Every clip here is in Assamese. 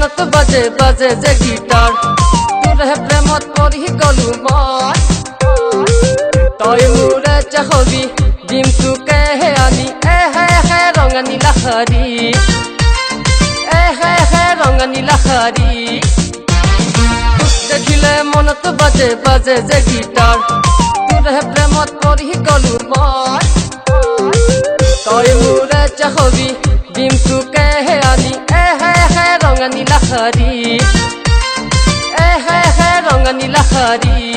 মনত বাজে বাজে যে গিটাৰ তোৰহে প্ৰেমত পৰি গলো মই তই মোৰে চাহবি দিম তোকে হে আনি হে ৰঙা নীলা শাৰী হে ৰঙা নীলা শাৰী দেখিলে মনত বাজে বাজে যে গিটাৰ তোৰহে প্ৰেমত পৰি গলো মই তই মোৰে চাহবি দিম তোকে হে আনি হে ৰঙা নীলা শাৰী হে ৰঙা নীলা শাৰী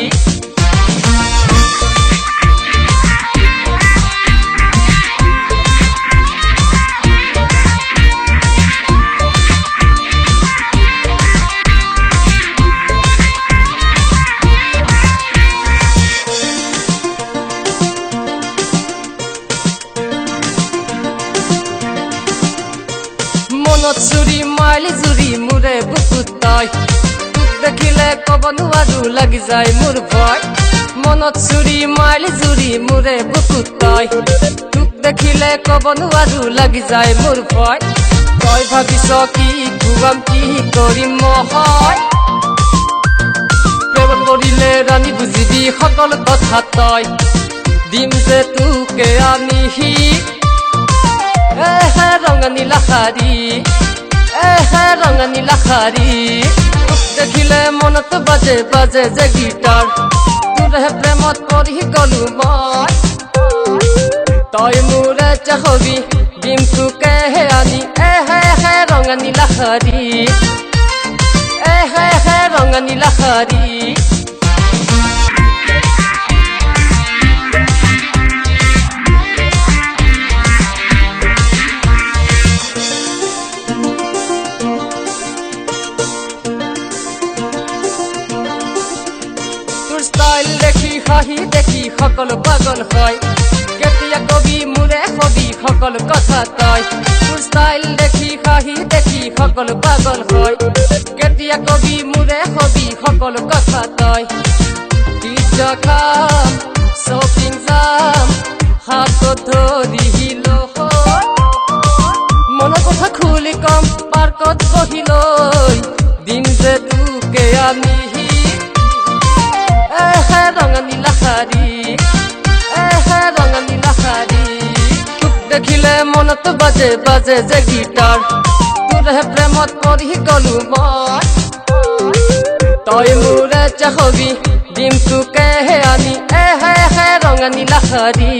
মনত চুৰি মাইলি জুৰি মোৰে বুকুত তই তোক দেখিলে কব নোৱাৰো লাগি যায় মোৰ ভয় মনত চুৰি মাইলি জুৰি মোৰে বুকুত তই তোক দেখিলে কব নোৱাৰো লাগি যায় মোৰ ভয় তই ভাবিছ কি খুৱাম কি কৰিম মই প্ৰেম কৰিলে ৰাণী বুজিবি সকলো কথা তই দিম যে তোকে আনি ৰঙা নীলা শাৰী ৰঙা নীলা শাৰী দেখিলে মনত বাজে বাজে যে গিটাৰ তোৰহে প্ৰেমত পৰি গলো মই তই মোৰে চাহবি দিম তোকে হে আনি হে ৰঙা নীলা শাৰী হে ৰঙা নীলা শাৰী ষ্টাইল দেখি হাঁহি দেখি সকলো পাগল হয় কেতিয়া কবি মোৰে হবি সকলো কথা তই তোৰ ষ্টাইল দেখি হাঁহি দেখি সকলো পাগল হয় কেতিয়া কবি মোৰে হবি সকলো কথা তই পিজ্জা খাম শ্বপিং যাম হাতত ধৰি মনৰ কথা খুলি কম পাৰ্কত বহি লৈ দিম যে তোকে আমি ৰঙা নীলা শাৰী ৰঙা নীলা শাৰী তোক দেখিলে মনত বাজে বাজে যে গিটাৰ তোৰহে প্ৰেমত পৰি গলো মই তই মোৰে চাহবি দিম তোকে হে আনি হে ৰঙা নীলা শাৰী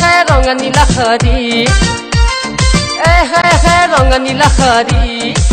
হে ৰঙা নীলা শাৰী হে ৰঙা নীলা শাৰী